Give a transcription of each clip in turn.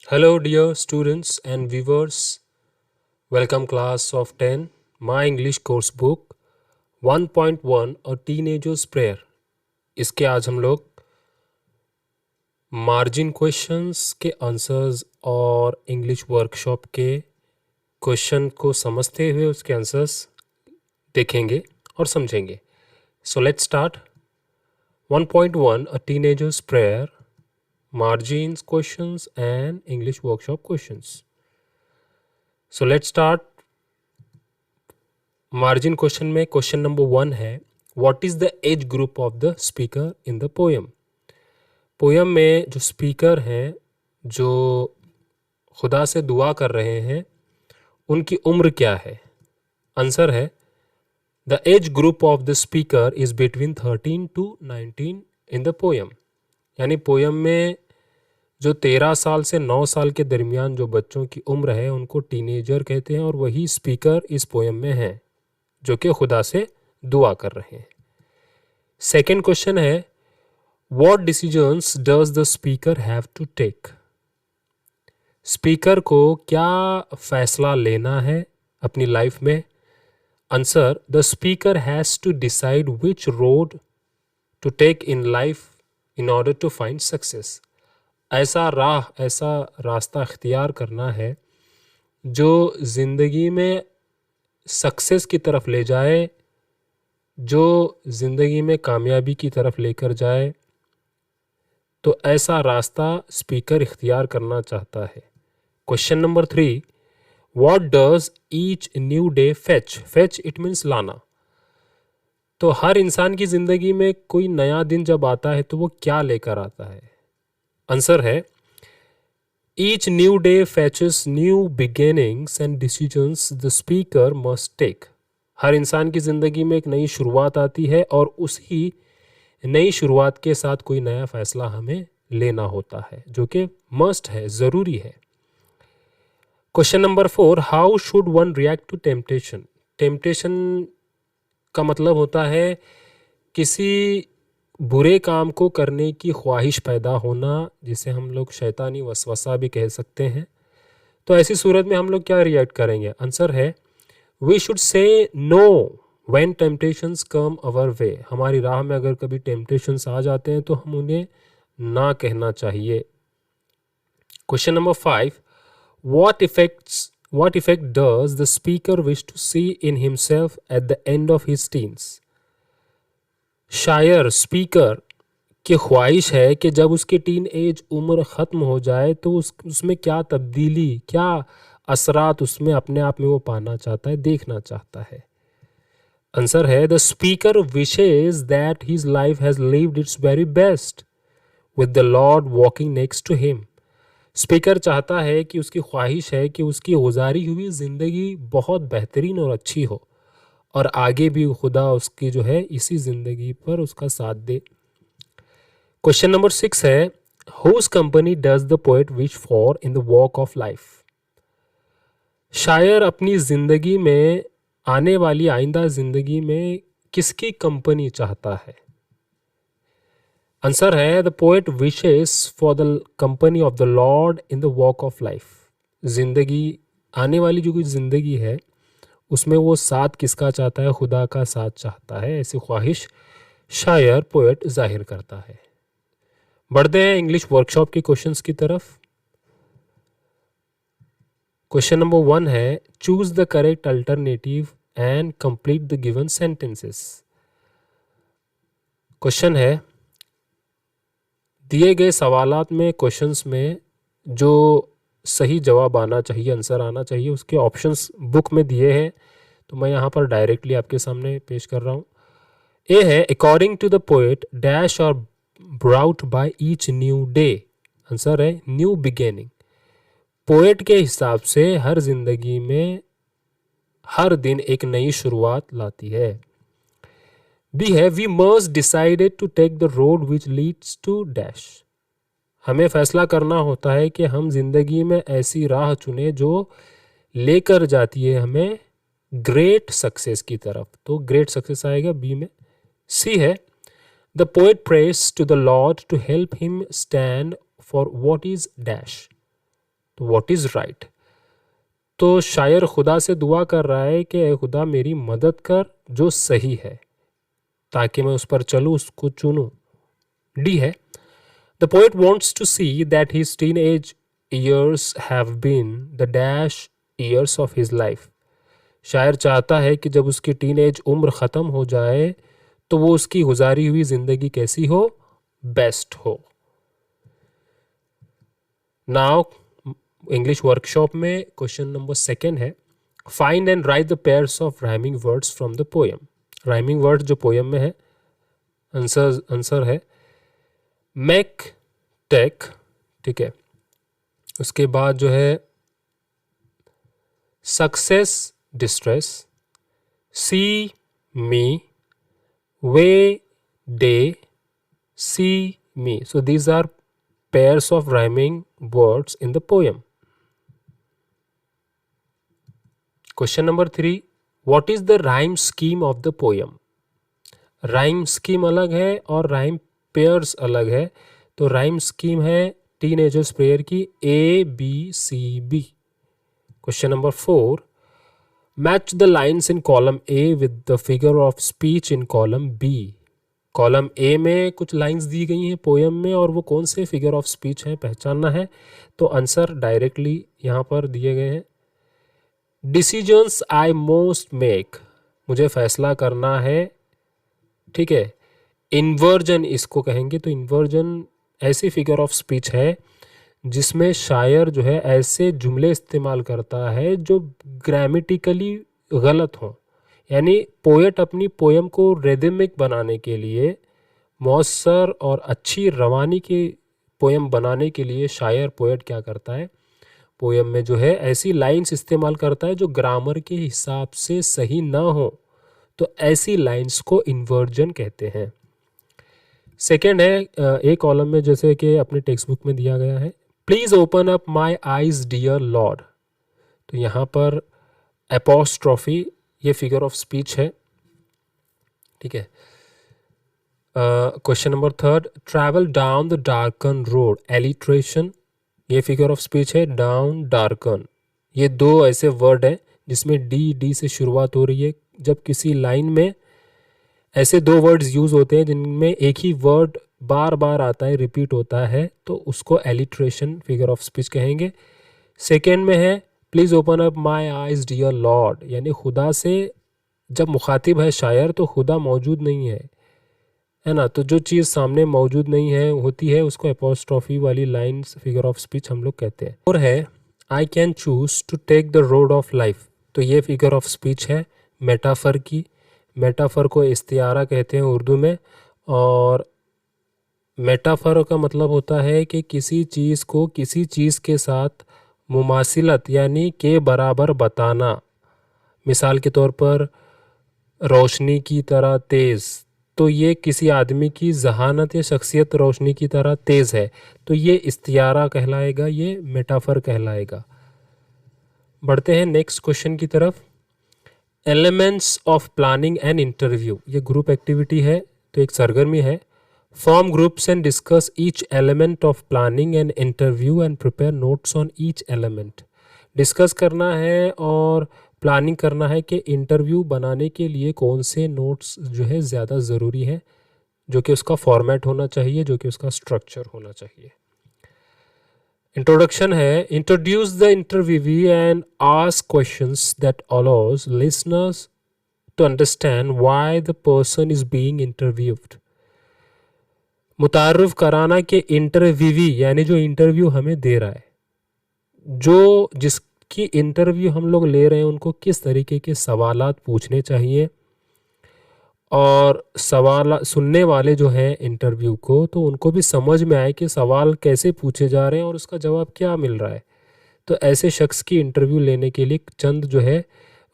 Hello, dear students and viewers. Welcome, class of 10, My English course book 1.1 A Teenager's Prayer. इसके आज हम लोग margin questions के answers और इंग्लिश वर्कशॉप के क्वेश्चन को समझते हुए उसके आंसर्स देखेंगे और समझेंगे. So let's start. 1.1 A Teenager's Prayer, margins questions and English workshop questions. So let's start. Margin question में क्वेश्चन नंबर 1 है, what is the age group of the speaker in the poem. Poem में जो speaker हैं, जो खुदा से दुआ कर रहे हैं, उनकी उम्र क्या है. आंसर है the age group of the speaker is between 13 to 19 in the poem. यानी पोयम में जो 13 साल से 9 साल के दरमियान जो बच्चों की उम्र है उनको टीनेजर कहते हैं, और वही स्पीकर इस पोयम में हैं जो कि खुदा से दुआ कर रहे हैं. सेकेंड क्वेश्चन है, what decisions does the speaker have to take. Speaker को क्या फैसला लेना है अपनी लाइफ में. Answer, the speaker has to decide which road to take in life in order to find success. ऐसा रास्ता इख्तियार करना है जो ज़िंदगी में सक्सेस की तरफ ले जाए, जो ज़िंदगी में कामयाबी की तरफ लेकर जाए. तो ऐसा रास्ता स्पीकर इख्तियार करना चाहता है. Question number 3, what does each new day fetch. Fetch it means लाना. तो हर इंसान की ज़िंदगी में कोई नया दिन जब आता है तो वो क्या लेकर आता है. आंसर है Each new day fetches new beginnings and decisions the speaker must take. हर इंसान की ज़िंदगी में एक नई शुरुआत आती है और उसी नई शुरुआत के साथ कोई नया फैसला हमें लेना होता है, जो कि मस्ट है, ज़रूरी है. Question number 4, how should one react to temptation. Temptation का मतलब होता है किसी बुरे काम को करने की ख्वाहिश पैदा होना, जिसे हम लोग शैतानी वसवसा भी कह सकते हैं. तो ऐसी सूरत में हम लोग क्या रिएक्ट करेंगे. आंसर है we should say no when temptations come our way. हमारी राह में अगर कभी टेम्पटेशंस आ जाते हैं तो हम उन्हें ना कहना चाहिए. Question number 5, what effect does the speaker wish to see in himself at the end of his teens. शायर स्पीकर की ख्वाहिश है कि जब उसकी टीन एज उम्र ख़त्म हो जाए तो उसमें क्या तब्दीली, क्या असरात उसमें अपने आप में वो पाना चाहता है, देखना चाहता है. आंसर है the speaker wishes that his life has lived its very best with the Lord walking next to him. Speaker चाहता है कि उसकी ख्वाहिश है कि उसकी गुजारी हुई ज़िंदगी बहुत बेहतरीन और अच्छी हो, और आगे भी खुदा उसकी जो है इसी ज़िंदगी पर उसका साथ दे. क्वेश्चन नंबर 6 है, whose company does the poet wish for in the walk of life. शायर अपनी ज़िंदगी में, आने वाली आइंदा ज़िंदगी में किसकी कंपनी चाहता है. आंसर है the poet wishes for the company of the Lord in the walk of life. ज़िंदगी, आने वाली जो कोई ज़िंदगी है उसमें वो साथ किसका चाहता है, खुदा का साथ चाहता है. ऐसी ख्वाहिश शायर पोएट जाहिर करता है. बढ़ते हैं इंग्लिश वर्कशॉप के क्वेश्चंस की तरफ. क्वेश्चन नंबर 1 है, choose the correct alternative and complete the given sentences. Question है, दिए गए सवालात में, क्वेश्चंस में जो सही जवाब आना चाहिए, आंसर आना चाहिए, उसके ऑप्शंस बुक में दिए हैं, तो मैं यहाँ पर डायरेक्टली आपके सामने पेश कर रहा हूँ. ए है, according to the poet dash और brought by each new day. Answer है न्यू बिगेनिंग. पोएट के हिसाब से हर जिंदगी में हर दिन एक नई शुरुआत लाती है. बी है, we must decided to take the road which leads to dash. हमें फैसला करना होता है कि हम जिंदगी में ऐसी राह चुने जो लेकर जाती है हमें ग्रेट सक्सेस की तरफ. तो ग्रेट सक्सेस आएगा बी में. सी है, the poet press to the Lord to help him stand for what is dash. तो व्हाट इज़ राइट। तो शायर खुदा से दुआ कर रहा है कि ए खुदा मेरी मदद कर जो सही है, ताकि मैं उस पर चलूँ, उसको चुनूँ। डी है, the poet wants to see that his teen age years have been the dash years of his life. शायर चाहता है कि जब उसकी टीन एज उम्र ख़त्म हो जाए तो वो उसकी गुजारी हुई ज़िंदगी कैसी हो, बेस्ट हो। नाउ इंग्लिश वर्कशॉप में क्वेश्चन नंबर 2 है, find and right the pairs of rhyming words from the poem. Rhyming word जो पोएम में है, आंसर है मेक, टेक, ठीक है। उसके बाद जो है success, distress, see me, way, day, see me. So these are pairs of rhyming words in the poem. Question number 3, what is the rhyme scheme of the poem? Rhyme scheme अलग है और rhyme pairs अलग है। तो rhyme scheme है teenagers prayer की ABCB। Question number 4, match the lines in column A with the figure of speech in column B। Column A में कुछ लाइंस दी गई हैं पोएम में और वो कौन से फिगर ऑफ स्पीच हैं पहचानना है। तो आंसर डायरेक्टली यहाँ पर दिए गए हैं। डिसीजंस आई मोस्ट मेक, मुझे फैसला करना है, ठीक है। इन्वर्जन इसको कहेंगे। तो इन्वर्जन ऐसी फिगर ऑफ स्पीच है जिसमें शायर जो है ऐसे जुमले इस्तेमाल करता है जो ग्रामेटिकली गलत हों। यानी पोएट अपनी पोएम को रिदमिक बनाने के लिए, मौसर और अच्छी रवानी की पोएम बनाने के लिए शायर पोएट क्या करता है, पोएम में जो है ऐसी लाइंस इस्तेमाल करता है जो ग्रामर के हिसाब से सही ना हो। तो ऐसी लाइंस को इन्वर्जन कहते हैं। सेकेंड है, एक कॉलम में जैसे कि अपने टेक्स्ट बुक में दिया गया है, please open up my eyes dear Lord. तो यहाँ पर एपोस्ट्रॉफी ये फिगर ऑफ स्पीच है, ठीक है। Question number 3, travel down the darken road, alliteration ये फिगर ऑफ स्पीच है, डाउन, डार्कन। ये दो ऐसे वर्ड हैं जिसमें डी से शुरुआत हो रही है। जब किसी लाइन में ऐसे दो वर्ड्स यूज़ होते हैं जिनमें एक ही वर्ड बार बार आता है, रिपीट होता है, तो उसको एलिट्रेशन फिगर ऑफ स्पीच कहेंगे। सेकेंड में है please open up my eyes dear Lord, यानी खुदा से जब मुखातिब है शायर तो खुदा मौजूद नहीं है ना। तो जो चीज़ सामने मौजूद नहीं है होती है उसको एपोस्ट्रॉफी वाली लाइन्स फिगर ऑफ स्पीच हम लोग कहते हैं। और है I can choose to take the road of life. तो ये फिगर ऑफ स्पीच है मेटाफर की। मेटाफर को इस्तियारा कहते हैं उर्दू में। और मेटाफर का मतलब होता है कि किसी चीज़ को किसी चीज़ के साथ मुमासिलत यानी के बराबर बताना। मिसाल के तौर पर रोशनी की तरह तेज़, तो ये किसी आदमी की जहानत या शख्सियत रोशनी की तरह तेज़ है, तो ये इस्तियारा कहलाएगा, ये मेटाफर कहलाएगा। बढ़ते हैं नेक्स्ट क्वेश्चन की तरफ। Elements of planning and interview, ये ग्रुप एक्टिविटी है, तो एक सरगर्मी है। Form groups and discuss each element of planning and interview and prepare notes on each element. Discuss करना है और प्लानिंग करना है कि इंटरव्यू बनाने के लिए कौन से नोट्स जो है ज़्यादा ज़रूरी है, जो कि उसका फॉर्मेट होना चाहिए, जो कि उसका स्ट्रक्चर होना चाहिए। इंट्रोडक्शन है, introduce the interviewee and ask questions that allows listeners to understand why the person is being interviewed. मुतारुफ कराना कि इंटरव्यूवी यानी जो इंटरव्यू हमें दे रहा है, जो जिसकी इंटरव्यू हम लोग ले रहे हैं उनको किस तरीके के सवालात पूछने चाहिए, और सवाल सुनने वाले जो हैं इंटरव्यू को तो उनको भी समझ में आए कि सवाल कैसे पूछे जा रहे हैं और उसका जवाब क्या मिल रहा है। तो ऐसे शख्स की इंटरव्यू लेने के लिए चंद जो है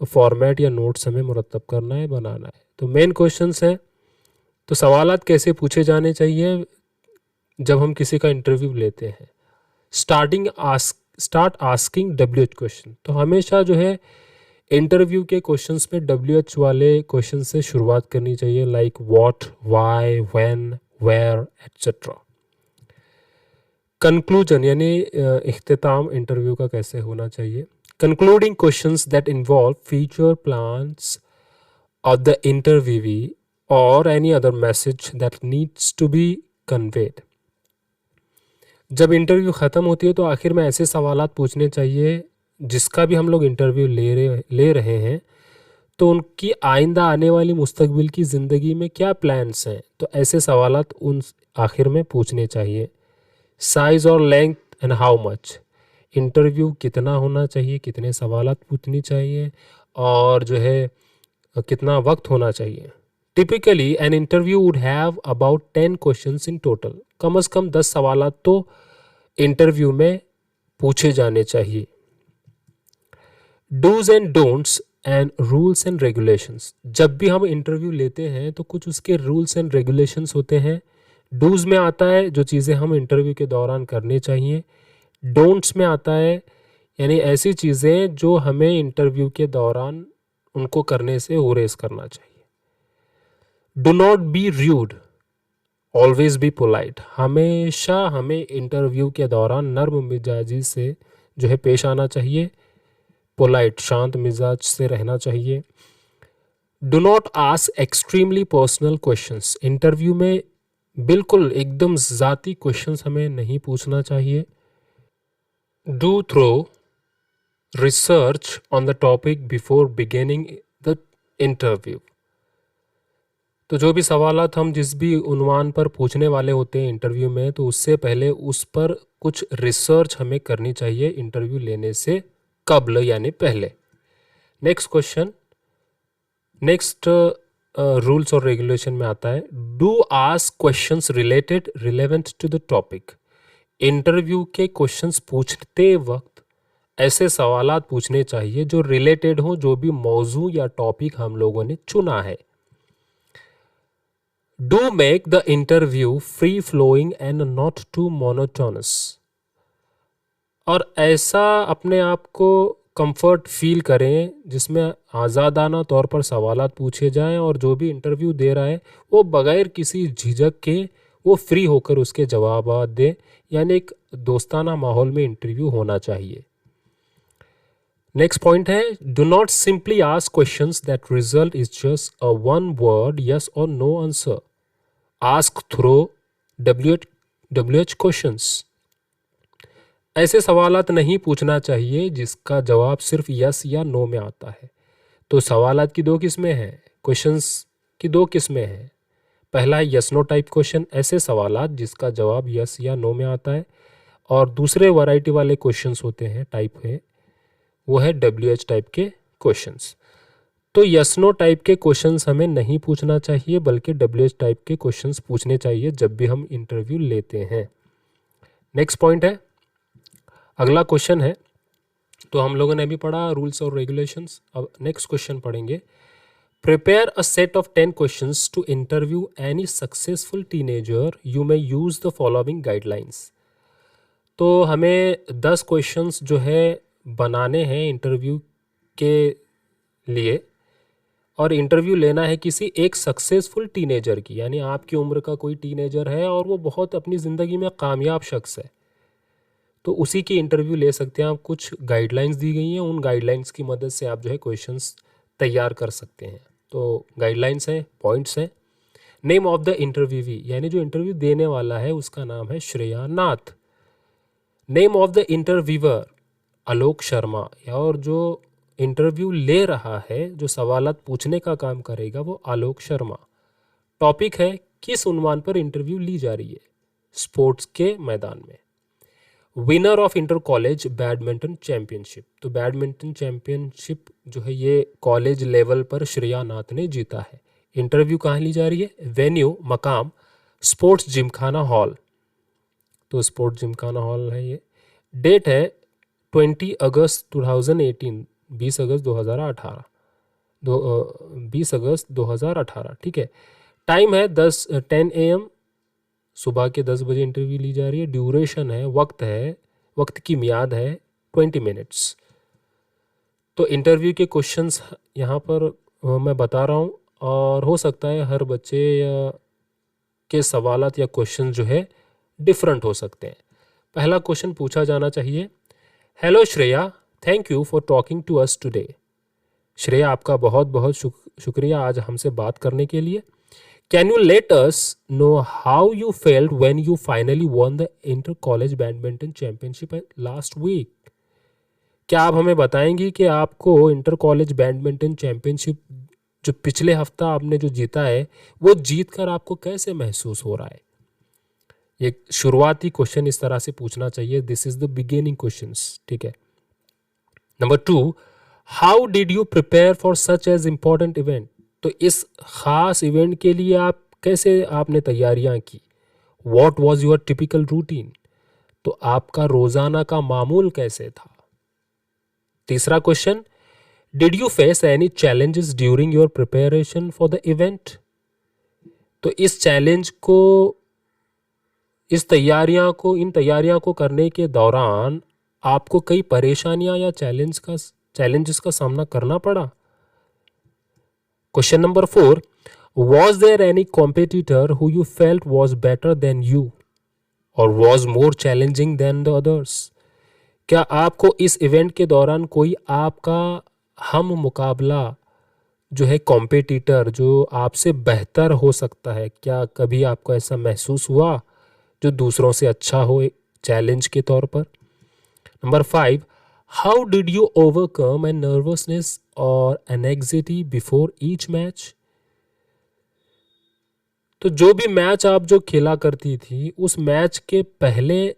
फॉर्मेट या नोट्स हमें मुरतब करना है, बनाना है। तो मेन क्वेश्चंस हैं, तो सवालात कैसे पूछे जाने चाहिए जब हम किसी का इंटरव्यू लेते हैं। Start asking WH question. तो हमेशा जो है इंटरव्यू के क्वेश्चंस में WH वाले क्वेश्चन से शुरुआत करनी चाहिए, like what, why, when, where etcetera. Conclusion यानी इख्तिताम इंटरव्यू का कैसे होना चाहिए. Concluding questions that involve future plans of the interviewee और any other message that needs to be conveyed. जब इंटरव्यू ख़त्म होती है तो आखिर में ऐसे सवालात पूछने चाहिए जिसका भी हम लोग इंटरव्यू ले रहे हैं तो उनकी आइंदा आने वाली मुस्तकबिल की ज़िंदगी में क्या प्लान्स हैं, तो ऐसे सवालात उन आखिर में पूछने चाहिए. साइज़ और length and how much. Interview कितना होना चाहिए, कितने सवालात पूछनी चाहिए और जो है कितना वक्त होना चाहिए. Typically an interview would have about 10 questions in total. कम से कम 10 सवालात तो इंटरव्यू में पूछे जाने चाहिए. Dos and don'ts and rules and regulations. जब भी हम इंटरव्यू लेते हैं तो कुछ उसके रूल्स एंड रेगुलेशंस होते हैं. डूज में आता है जो चीज़ें हम इंटरव्यू के दौरान करनी चाहिए. डोंट्स में आता है यानी ऐसी चीज़ें जो हमें इंटरव्यू के दौरान उनको करने से गुरेज करना चाहिए. Do not be rude, always be polite. हमेशा हमें इंटरव्यू के दौरान नर्म मिजाजी से जो है पेश आना चाहिए. पोलाइट, शांत मिजाज से रहना चाहिए. Do not ask extremely personal questions. Interview में बिल्कुल एकदम ज़ाती क्वेश्चंस हमें नहीं पूछना चाहिए. Do thorough research on the topic before beginning the interview. तो जो भी सवालात हम जिस भी उन्वान पर पूछने वाले होते हैं इंटरव्यू में, तो उससे पहले उस पर कुछ रिसर्च हमें करनी चाहिए इंटरव्यू लेने से कबल यानी पहले. नेक्स्ट क्वेश्चन, नेक्स्ट रूल्स और रेगुलेशन में आता है do ask questions related relevant to the topic. Interview के क्वेश्चंस पूछते वक्त ऐसे सवालात पूछने चाहिए जो रिलेटेड हो जो भी मौजू या टॉपिक हम लोगों ने चुना है. Do make the interview free flowing and not too monotonous. और ऐसा अपने आप को कंफर्ट फील करें जिसमें आज़ादाना तौर पर सवालात पूछे जाएं और जो भी इंटरव्यू दे रहा है वो बगैर किसी झिझक के वो फ्री होकर उसके जवाब दे. यानी एक दोस्ताना माहौल में इंटरव्यू होना चाहिए. नेक्स्ट पॉइंट है do not simply ask questions that result is just a one word yes or no answer. Ask through WH questions. ऐसे सवालात नहीं पूछना चाहिए जिसका जवाब सिर्फ यस या नो में आता है. तो सवालात की दो किस्में हैं, क्वेश्चंस की दो किस्में हैं. पहला है यस नो टाइप क्वेश्चन, ऐसे सवालात जिसका जवाब यस या नो में आता है. और दूसरे वैरायटी वाले क्वेश्चंस होते हैं, टाइप है, वो है WH टाइप के क्वेश्चंस. तो यस नो टाइप के क्वेश्चंस हमें नहीं पूछना चाहिए बल्कि WH टाइप के क्वेश्चंस पूछने चाहिए जब भी हम इंटरव्यू लेते हैं. नेक्स्ट पॉइंट है, अगला क्वेश्चन है. तो हम लोगों ने अभी पढ़ा रूल्स और रेगुलेशंस. अब नेक्स्ट क्वेश्चन पढ़ेंगे. Prepare a set of 10 questions to interview any successful teenager. You may use the following guidelines. तो हमें 10 क्वेश्चंस जो है बनाने हैं इंटरव्यू के लिए और इंटरव्यू लेना है किसी एक सक्सेसफुल टीनेजर की. यानी आपकी उम्र का कोई टीनेजर है और वो बहुत अपनी ज़िंदगी में कामयाब शख्स है, तो उसी की इंटरव्यू ले सकते हैं आप. कुछ गाइडलाइंस दी गई हैं, उन गाइडलाइंस की मदद से आप जो है क्वेश्चंस तैयार कर सकते हैं. तो गाइडलाइंस हैं, पॉइंट्स हैं. नेम ऑफ द इंटरव्यूवी यानी जो इंटरव्यू देने वाला है उसका नाम है श्रेया नाथ. Name of the interviewer Alok Sharma. और जो इंटरव्यू ले रहा है, जो सवालात पूछने का काम करेगा, वो आलोक शर्मा. टॉपिक है किस उन्वान पर इंटरव्यू ली जा रही है, स्पोर्ट्स के मैदान में. Winner of inter college badminton championship. तो बैडमिंटन चैंपियनशिप जो है ये कॉलेज लेवल पर श्रेया नाथ ने जीता है. इंटरव्यू कहाँ ली जा रही है, वेन्यू मकाम स्पोर्ट्स जिमखाना हॉल. तो स्पोर्ट्स जिमखाना हॉल है ये. डेट है 20 अगस्त 2018, 20 अगस्त 2018, 20 अगस्त 2018. ठीक है. टाइम है 10 AM, सुबह के 10 बजे इंटरव्यू ली जा रही है. ड्यूरेशन है, वक्त की मियाद है 20 मिनट्स. तो इंटरव्यू के क्वेश्चंस यहाँ पर मैं बता रहा हूँ और हो सकता है हर बच्चे या के सवालात या क्वेश्चन जो है डिफरेंट हो सकते हैं. पहला क्वेश्चन पूछा जाना चाहिए, hello Shreya, thank you for talking to us today. Shreya, आपका बहुत बहुत शुक्रिया आज हमसे बात करने के लिए। Can you let us know how you felt when you finally won the inter college badminton championship last week? क्या आप हमें बताएंगी कि आपको इंटर कॉलेज बैडमिंटन चैंपियनशिप जो पिछले हफ्ता आपने जो जीता है, वो जीत कर आपको कैसे महसूस हो रहा है? ये शुरुआती क्वेश्चन इस तरह से पूछना चाहिए, this is the beginning questions, ठीक है। Number 2, how did you prepare for such as important event? तो इस खास इवेंट के लिए आप कैसे आपने तैयारियां की? What was your typical routine? तो आपका रोजाना का मामूल कैसे था? तीसरा question, did you face any challenges during your preparation for the event? तो इन तैयारियां को करने के दौरान आपको कई परेशानियां या चैलेंजेस का सामना करना पड़ा? Question number 4, was there any competitor who you felt was better than you or was more challenging than the others? क्या आपको इस इवेंट के दौरान कोई आपका हम मुकाबला जो है, कॉम्पिटिटर जो आपसे बेहतर हो सकता है, क्या कभी आपको ऐसा महसूस हुआ जो दूसरों से अच्छा हो चैलेंज के तौर पर? Number 5, how did you overcome an nervousness और एंग्जायटी बिफोर ईच मैच? तो जो भी मैच आप जो खेला करती थी, उस मैच के पहले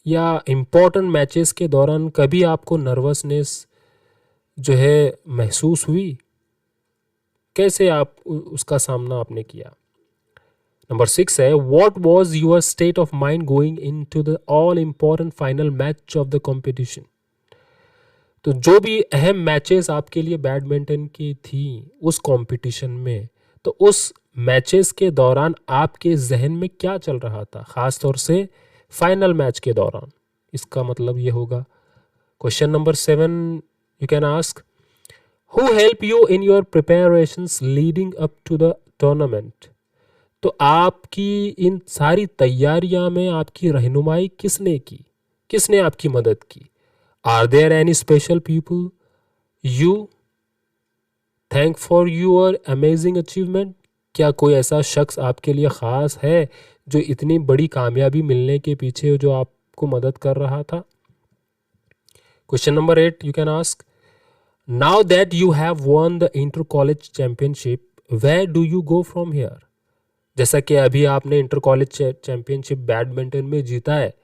या इम्पोर्टेंट मैचेस के दौरान कभी आपको नर्वसनेस जो है महसूस हुई? कैसे आप उसका सामना आपने किया? नंबर 6 है, what was your state of mind going into the all important final match of the competition? तो जो भी अहम मैचेस आपके लिए बैडमिंटन की थी उस कंपटीशन में, तो उस मैचेस के दौरान आपके जहन में क्या चल रहा था, खास तौर से फाइनल मैच के दौरान? इसका मतलब ये होगा। Question number 7 you can ask, who help you in your preparations leading up to the tournament? तो आपकी इन सारी तैयारियां में आपकी रहनुमाई किसने की, किसने आपकी मदद की? Are there any special people you thank for your amazing achievement? क्या कोई ऐसा शख्स आपके लिए ख़ास है जो इतनी बड़ी कामयाबी मिलने के पीछे जो आपको मदद कर रहा था? Question number 8 you can ask, now that you have won the inter college championship, where do you go from here? जैसा कि अभी आपने इंटर कॉलेज चैंपियनशिप बैडमिंटन में जीता है,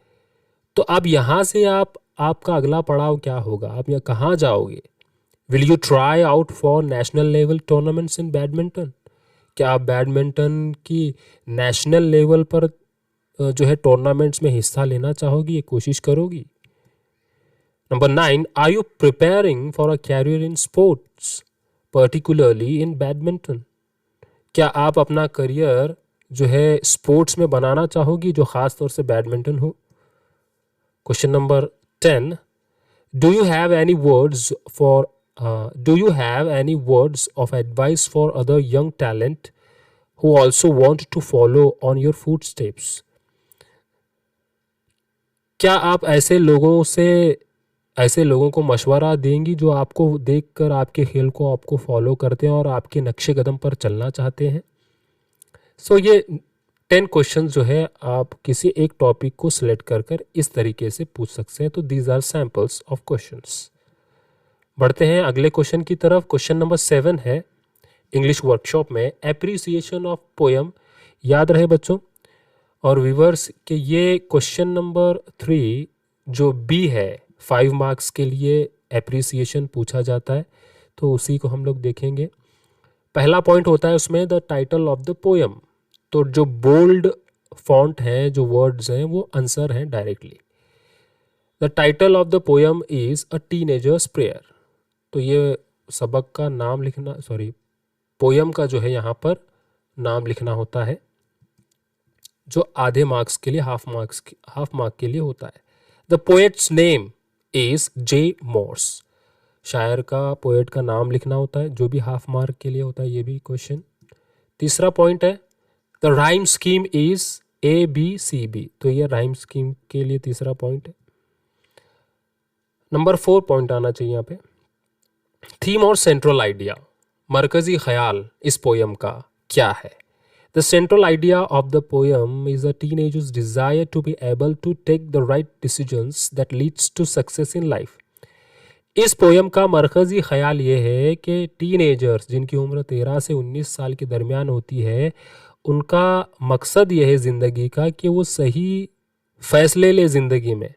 तो अब यहाँ से आपका अगला पड़ाव क्या होगा? आप यहाँ कहाँ जाओगे? Will you try out for national level tournaments in badminton? क्या आप बैडमिंटन की नेशनल लेवल पर जो है टूर्नामेंट्स में हिस्सा लेना चाहोगी, ये कोशिश करोगी? Number 9, are you preparing for a career in sports particularly in badminton? क्या आप अपना करियर जो है स्पोर्ट्स में बनाना चाहोगी जो ख़ास तौर से बैडमिंटन हो? Question number 10, do you have any words of advice for other young talent who also want to follow on your footsteps? क्या आप ऐसे लोगों को मशवरा देंगी जो आपको देखकर आपके खेल को आपको फॉलो करते हैं और आपके नक्शे कदम पर चलना चाहते हैं? सो ये 10 क्वेश्चन जो है आप किसी एक टॉपिक को सिलेक्ट कर इस तरीके से पूछ सकते हैं। तो these are samples of questions. बढ़ते हैं अगले क्वेश्चन की तरफ। क्वेश्चन नंबर 7 है इंग्लिश वर्कशॉप में एप्रिसिएशन ऑफ पोएम। याद रहे बच्चों और व्यूअर्स के ये क्वेश्चन नंबर 3 जो बी है 5 मार्क्स के लिए एप्रिसिएशन पूछा जाता है, तो उसी को हम लोग देखेंगे। पहला पॉइंट होता है उसमें the title of the poem. तो जो बोल्ड फॉन्ट है, जो वर्ड्स हैं, वो आंसर हैं directly. The title of the poem is a teenagers prayer. तो ये सबक का नाम लिखना, पोएम का जो है यहाँ पर नाम लिखना होता है, जो आधे मार्क्स के लिए हाफ मार्क के लिए होता है। The poet's name is J Morse. शायर का, पोएट का नाम लिखना होता है, जो भी हाफ मार्क के लिए होता है। ये भी क्वेश्चन। तीसरा पॉइंट है the rhyme scheme is ABCB, तो ये राइम स्कीम के लिए तीसरा पॉइंट है। नंबर 4 पॉइंट आना चाहिए यहाँ पे, थीम और सेंट्रल आइडिया, मरकजी ख्याल इस पोयम का क्या है। The central idea of the poem is a teenager's desire to be able to take the right decisions that leads to success in life. इस पोयम का मरकजी ख्याल ये है कि टीनेजर्स जिनकी उम्र 13 से 19 साल के दरमियान होती है, उनका मकसद यह है ज़िंदगी का कि वो सही फैसले ले ज़िंदगी में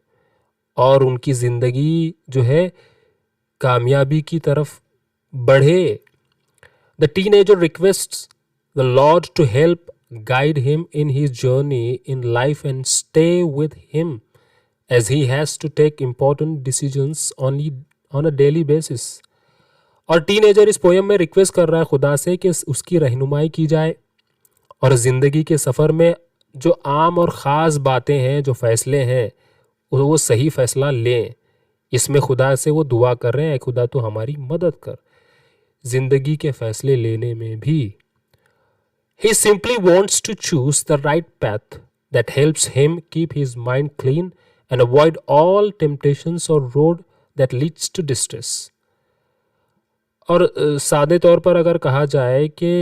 और उनकी ज़िंदगी जो है कामयाबी की तरफ बढ़े। The teenager requests the Lord to help guide him in his journey in life and stay with him as he has to take important decisions on a daily basis। और टीनेजर इस पोयम में request कर रहा है खुदा से कि उसकी रहनुमाई की जाए और ज़िंदगी के सफ़र में जो आम और ख़ास बातें हैं, जो फ़ैसले हैं, वो सही फ़ैसला लें। इसमें खुदा से वो दुआ कर रहे हैं, खुदा तो हमारी मदद कर ज़िंदगी के फ़ैसले लेने में भी। He simply wants to choose the right path that helps him keep his mind clean and avoid all temptations or road that leads to distress। और सादे तौर पर अगर कहा जाए कि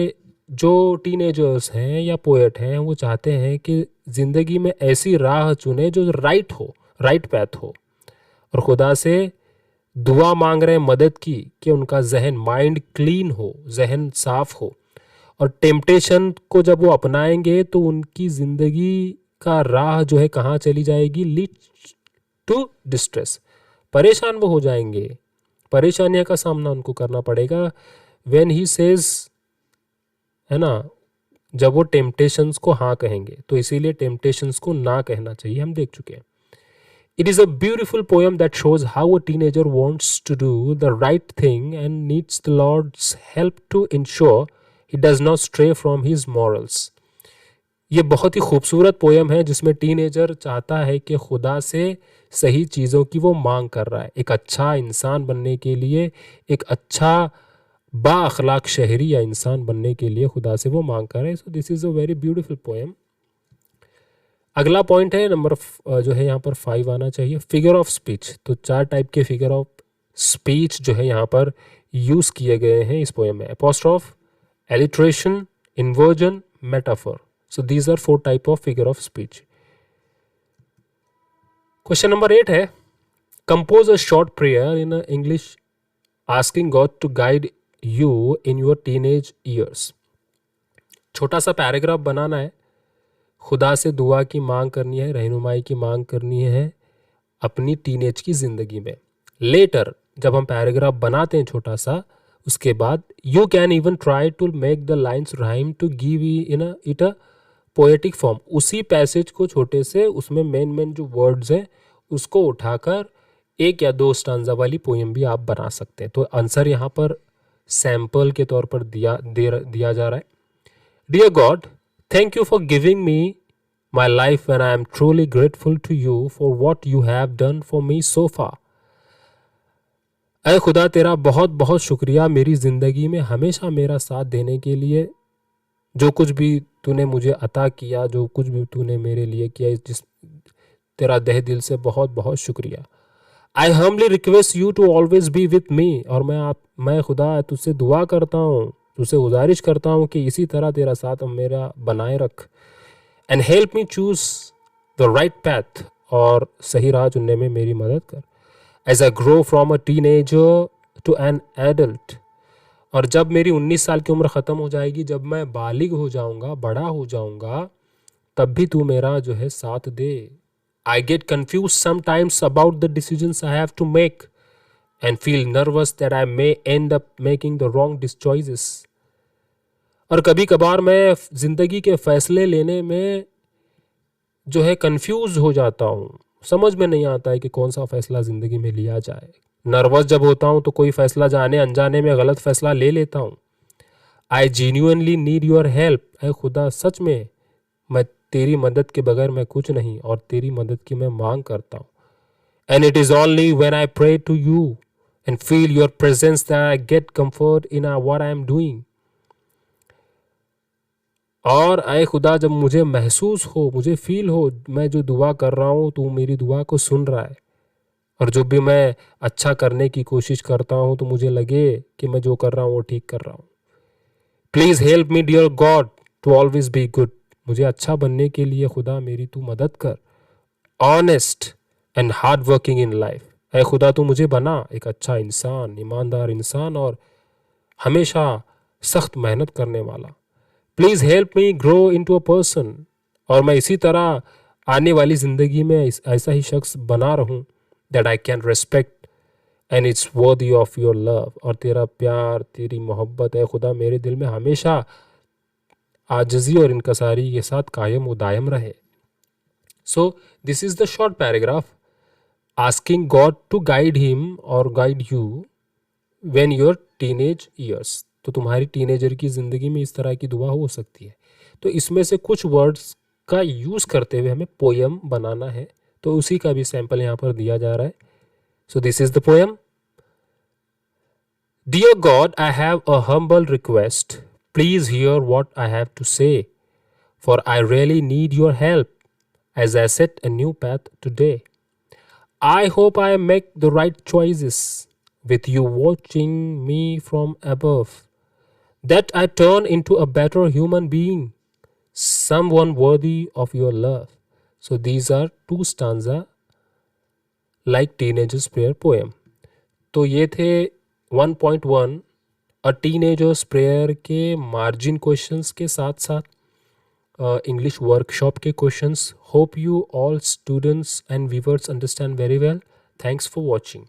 जो टीनेजर्स हैं या पोएट हैं, वो चाहते हैं कि ज़िंदगी में ऐसी राह चुने जो राइट हो, राइट पैथ हो, और खुदा से दुआ मांग रहे हैं मदद की कि उनका जहन, माइंड क्लीन हो, जहन साफ हो, और टेम्पटेशन को जब वो अपनाएंगे तो उनकी ज़िंदगी का राह जो है कहाँ चली जाएगी, लीड टू डिस्ट्रेस, परेशान वो हो जाएंगे, परेशानियों का सामना उनको करना पड़ेगा। व्हेन ही सेज, है ना, जब वो टेम्पटेशंस को हाँ कहेंगे, तो इसीलिए टेम्पटेशंस को ना कहना चाहिए, हम देख चुके हैं। It is a beautiful poem that shows how a teenager wants to do the right thing and needs the Lord's help to ensure he does not stray from his morals। ये बहुत ही खूबसूरत पोयम है जिसमें teenager चाहता है कि खुदा से सही चीज़ों की वो मांग कर रहा है, एक अच्छा इंसान बनने के लिए, एक अच्छा बाअखलाक शहरी या इंसान बनने के लिए खुदा से वो मांग कर रहा है। So this is a very beautiful poem. अगला पॉइंट है नंबर जो है यहाँ पर 5 आना चाहिए, फिगर ऑफ स्पीच। तो 4 टाइप के फिगर ऑफ स्पीच जो है यहाँ पर यूज़ किए गए हैं इस पोयम में, apostrophe, alliteration, inversion, metaphor. So these are 4 type of figure of speech. Question number 8 है, compose a short prayer in English asking God to guide you in your teenage years. छोटा सा paragraph बनाना है, खुदा से दुआ की मांग करनी है, रहनुमाई की मांग करनी है अपनी टीनेज की ज़िंदगी में। लेटर जब हम पैराग्राफ बनाते हैं छोटा सा, उसके बाद you can even try to make the lines rhyme to give in it a poetic form. उसी पैसेज को छोटे से, उसमें मेन जो वर्ड्स हैं उसको उठाकर 1 या 2 स्टांजा वाली पोएम भी आप बना सकते हैं। तो आंसर यहाँ पर सैम्पल के तौर पर दिया जा रहा है। Dear God, thank you for giving me my life and I am truly grateful to you for what you have done for me so far। ऐ खुदा, तेरा बहुत बहुत शुक्रिया मेरी ज़िंदगी में हमेशा मेरा साथ देने के लिए, जो कुछ भी तूने मुझे अता किया, जो कुछ भी तूने मेरे लिए किया, जिस तेरा तहे दिल से बहुत बहुत शुक्रिया। I humbly request you to always be with me. और मैं खुदा तुझसे दुआ करता हूँ, तुझसे गुजारिश करता हूँ कि इसी तरह तेरा साथ मेरा बनाए रख। And help me choose the right path, और सही राह चुनने में मेरी मदद कर। As I grow from a teenager to an adult, और जब मेरी 19 साल की उम्र ख़त्म हो जाएगी, जब मैं बालिग हो जाऊँगा, बड़ा हो जाऊँगा, तब भी तू मेरा जो है साथ दे। I get confuse sometimes about the decisions I have to make and feel nervous that I may end up making the wrong choices। और कभी कभार मैं ज़िंदगी के फ़ैसले लेने में जो है कंफ्यूज हो जाता हूँ, समझ में नहीं आता है कि कौन सा फ़ैसला ज़िंदगी में लिया जाए। नर्वस जब होता हूँ तो कोई फ़ैसला जाने अनजाने में गलत फ़ैसला ले लेता हूँ। I genuinely need your help. ऐ खुदा, सच में मैं तेरी मदद के बगैर मैं कुछ नहीं, और तेरी मदद की मैं मांग करता हूँ। And it is only when I pray to you and feel your presence that I get comfort in what I am doing। और आए खुदा जब मुझे महसूस हो, मुझे फील हो मैं जो दुआ कर रहा हूँ तू मेरी दुआ को सुन रहा है, और जब भी मैं अच्छा करने की कोशिश करता हूँ तो मुझे लगे कि मैं जो कर रहा हूँ वो ठीक कर रहा हूँ। Please help me dear God to always be good. मुझे अच्छा बनने के लिए खुदा मेरी तू मदद कर। Honest and hard working in life. ऐ खुदा तू मुझे बना एक अच्छा इंसान, ईमानदार इंसान और हमेशा सख्त मेहनत करने वाला। Please help me grow into a person. और मैं इसी तरह आने वाली ज़िंदगी में ऐसा ही शख्स बना रहूं that I can respect and it's worthy of your love. और तेरा प्यार, तेरी मोहब्बत है खुदा मेरे दिल में हमेशा आजिज़ी और इनकसारी के साथ कायम व दायम रहे। So this is the short paragraph asking God to guide him or guide you when your teenage years। तो तुम्हारी टीनेजर की ज़िंदगी में इस तरह की दुआ हो सकती है। तो इसमें से कुछ वर्ड्स का यूज़ करते हुए हमें पोयम बनाना है, तो उसी का भी सैंपल यहाँ पर दिया जा रहा है। So this is the poem. Dear God, I have a humble request. Please hear what I have to say, for I really need your help as I set a new path today. I hope I make the right choices with you watching me from above, that I turn into a better human being, someone worthy of your love. So these are two stanza like teenagers prayer poem. तो ये थे 1.1 अ teenagers prayer के margin questions के साथ साथ English workshop के questions. Hope you all students and viewers understand very well. Thanks for watching.